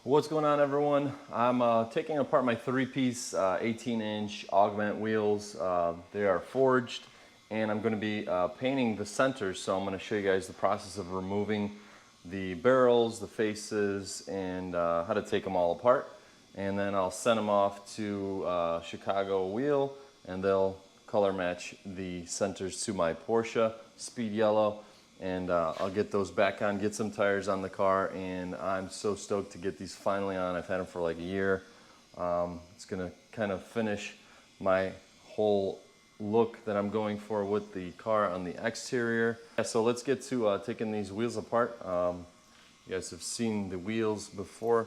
What's going on, everyone? I'm taking apart my three-piece 18-inch augment wheels. They are forged, and I'm going to be painting the centers. So I'm going to show you guys the process of removing the barrels, the faces, and how to take them all apart. And then I'll send them off to Chicago Wheel, and they'll color match the centers to my Porsche Speed Yellow. And I'll get those back on, get some tires on the car, and I'm so stoked to get these finally on. I've had them for like a year. It's gonna kind of finish my whole look that I'm going for with the car on the exterior. Yeah, so let's get to taking these wheels apart. You guys have seen the wheels before.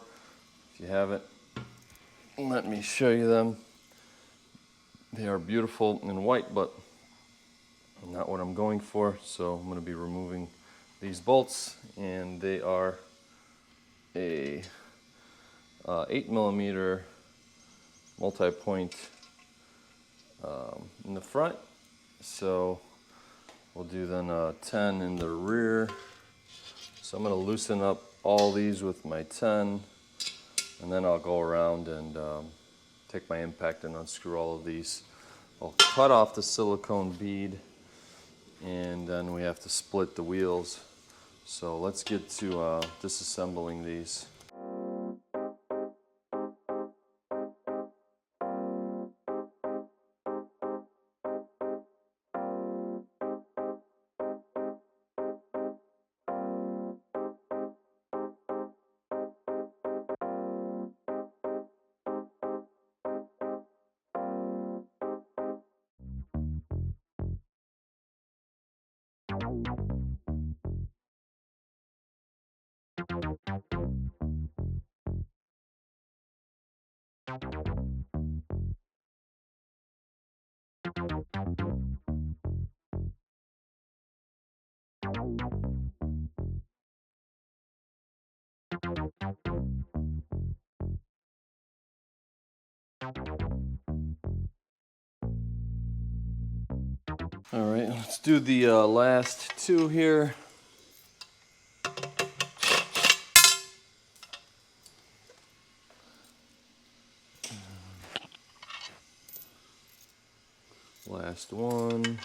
If you haven't, let me show you them. They are beautiful in white, but not what I'm going for. So I'm going to be removing these bolts, and they are a 8mm multi-point in the front. So we'll do then a 10 in the rear. So I'm going to loosen up all these with my 10, and then I'll go around and take my impact and unscrew all of these. I'll cut off the silicone bead, and then we have to split the wheels. So let's get to disassembling these. All right, let's do the last two here. Last one.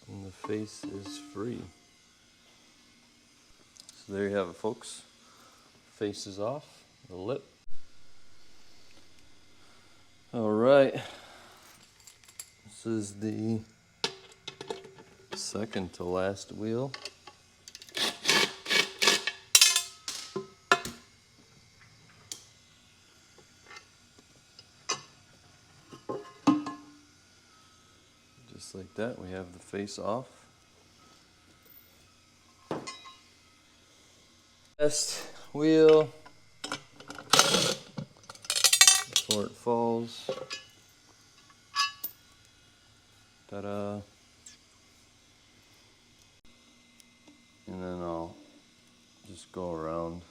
And the face is free. So there you have it, folks. Face is off, the lip. All right. This is the second to last wheel. Just like that, we have the face off. Last wheel before it falls. Ta-da. And then I'll just go around.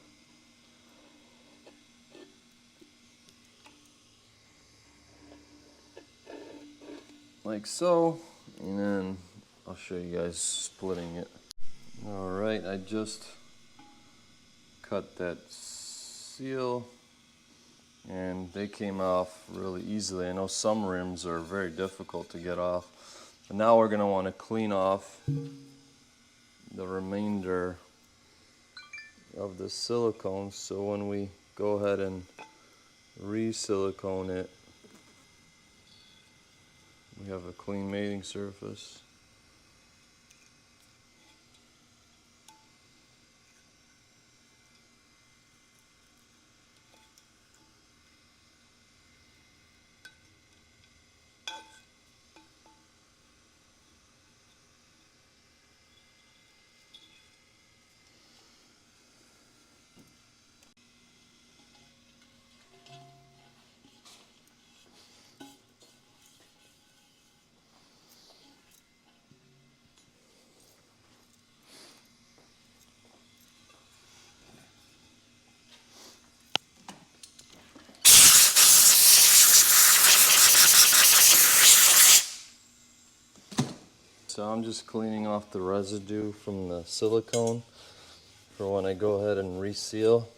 Like so, and then I'll show you guys splitting it. All right, I just cut that seal, and they came off really easily. I know some rims are very difficult to get off, but now we're gonna want to clean off the remainder of the silicone, so when we go ahead and re-silicone it, we have a clean mating surface. So I'm just cleaning off the residue from the silicone for when I go ahead and reseal.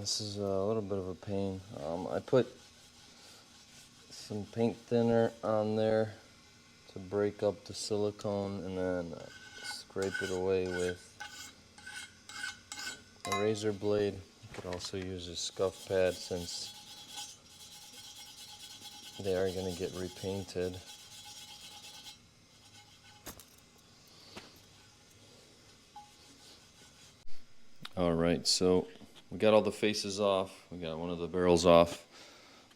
This is a little bit of a pain. I put some paint thinner on there to break up the silicone, and then scrape it away with a razor blade. You could also use a scuff pad since they are going to get repainted. Alright, so we got all the faces off, we got one of the barrels off.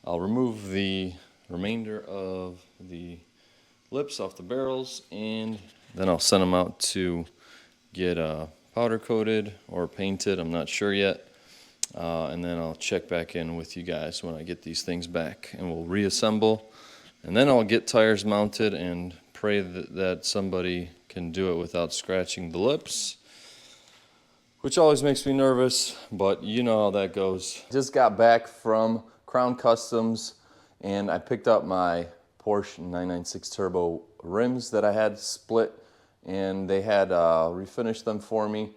I'll remove the remainder of the lips off the barrels, and then I'll send them out to get powder coated or painted, I'm not sure yet. And then I'll check back in with you guys when I get these things back, and we'll reassemble. And then I'll get tires mounted and pray that somebody can do it without scratching the lips, which always makes me nervous, but you know how that goes. Just got back from Crown Customs, and I picked up my Porsche 996 Turbo rims that I had split, and they had refinished them for me.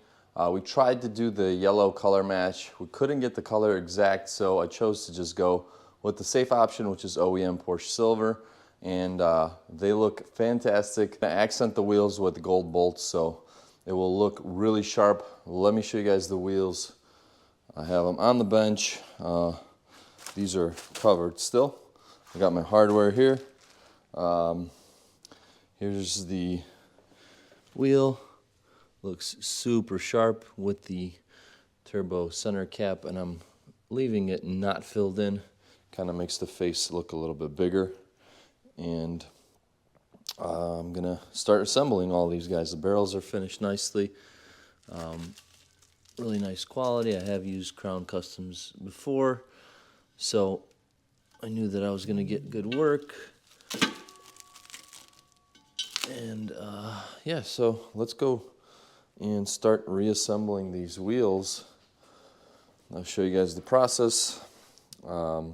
We tried to do the yellow color match. We couldn't get the color exact, so I chose to just go with the safe option, which is OEM Porsche Silver, and they look fantastic. I accent the wheels with gold bolts, so it will look really sharp. Let me show you guys the wheels. I have them on the bench. These are covered still. I got my hardware here. Here's the wheel. Looks super sharp with the turbo center cap, and I'm leaving it not filled in. Kind of makes the face look a little bit bigger. And I'm gonna start assembling all these guys. The barrels are finished nicely. Really nice quality. I have used Crown Customs before, so I knew that I was gonna get good work. And yeah, so let's go and start reassembling these wheels. I'll show you guys the process, and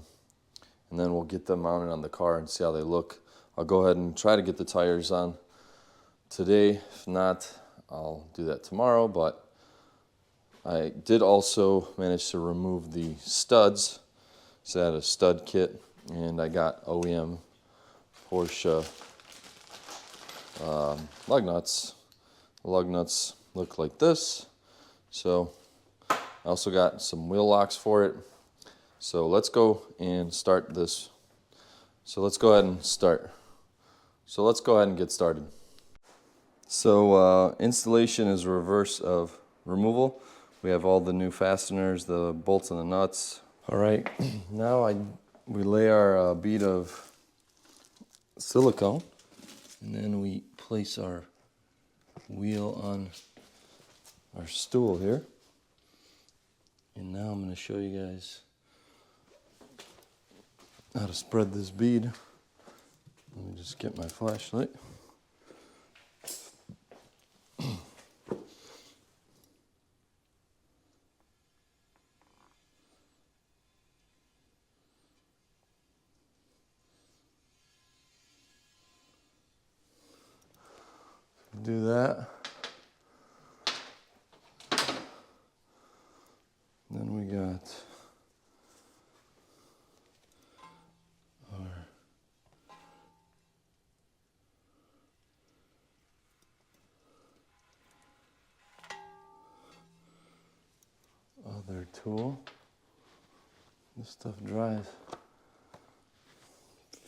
then we'll get them mounted on the car and see how they look. I'll go ahead and try to get the tires on today. If not, I'll do that tomorrow, but I did also manage to remove the studs. So I had a stud kit, and I got OEM Porsche lug nuts. The lug nuts look like this. So I also got some wheel locks for it. So let's go and start this. So let's go ahead and start. So let's go ahead and get started. So installation is reverse of removal. We have all the new fasteners, the bolts and the nuts. All right, now we lay our bead of silicone, and then we place our wheel on our stool here. And now I'm going to show you guys how to spread this bead. Let me just get my flashlight. Do that. Then we got our other tool. This stuff dries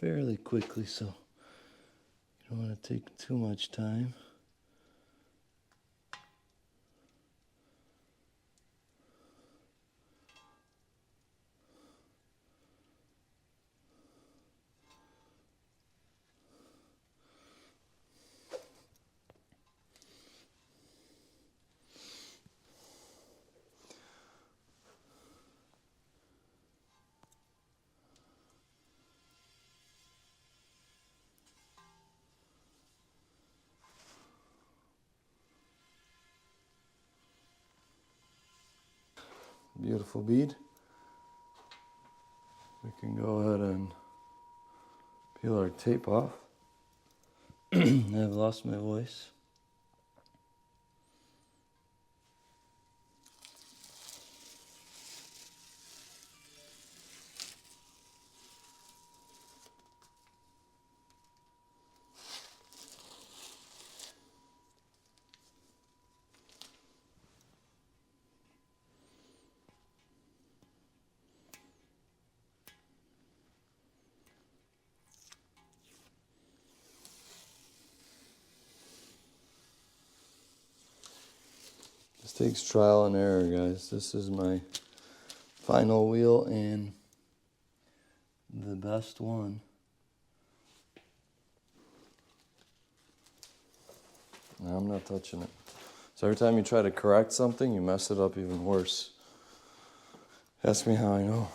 fairly quickly, so you don't want to take too much time. Beautiful bead. We can go ahead and peel our tape off. I've lost my voice. This takes trial and error, guys. This is my final wheel and the best one. No, I'm not touching it. So every time you try to correct something, you mess it up even worse. Ask me how I know.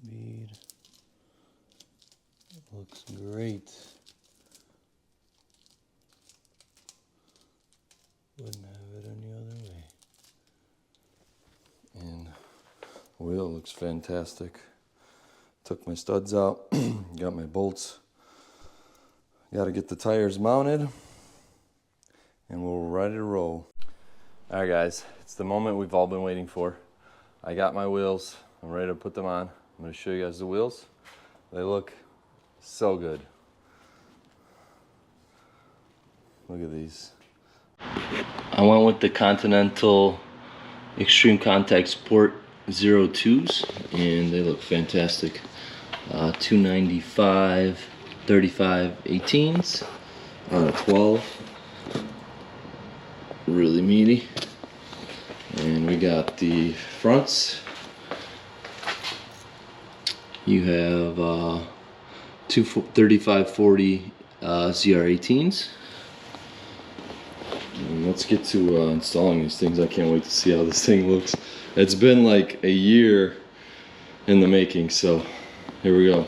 Bead. Looks great. Wouldn't have it any other way. And the wheel looks fantastic. Took my studs out, got my bolts. Got to get the tires mounted, and we're ready to roll. All right, guys, it's the moment we've all been waiting for. I got my wheels. I'm ready to put them on. I'm going to show you guys the wheels. They look so good. Look at these. I went with the Continental Extreme Contact Sport 02s, and they look fantastic. 295 35 18s on a 12. Really meaty. And we got the fronts. You have two 3540 ZR18s. And let's get to installing these things. I can't wait to see how this thing looks. It's been like a year in the making, so here we go.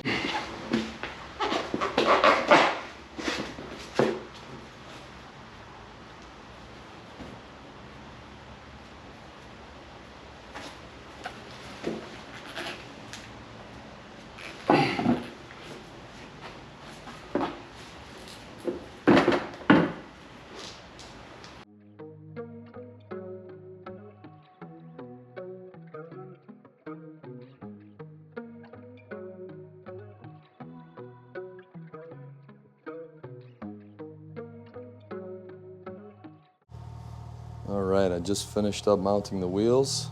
All right, I just finished up mounting the wheels.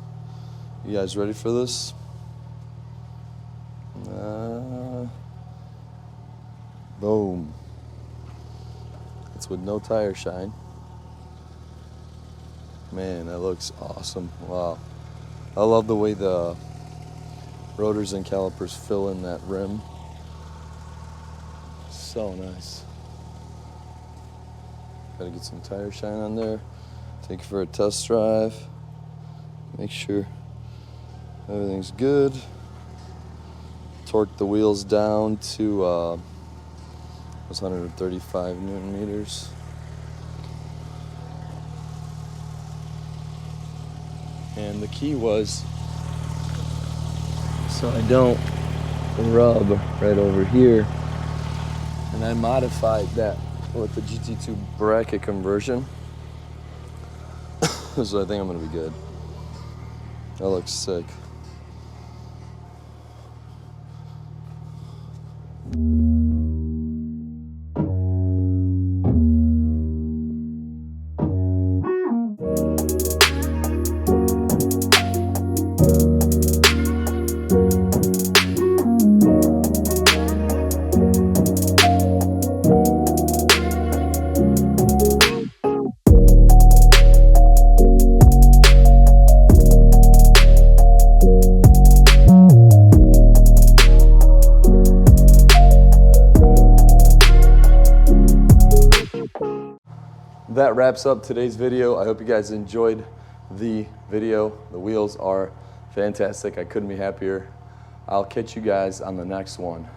You guys ready for this? Boom. It's with no tire shine. Man, that looks awesome. Wow. I love the way the rotors and calipers fill in that rim. So nice. Gotta get some tire shine on there. Take it for a test drive. Make sure everything's good. Torque the wheels down to 135 Newton meters. And the key was so I don't rub right over here. And I modified that with the GT2 bracket conversion. So I think I'm gonna be good. That looks sick. That wraps up today's video. I hope you guys enjoyed the video. The wheels are fantastic. I couldn't be happier. I'll catch you guys on the next one.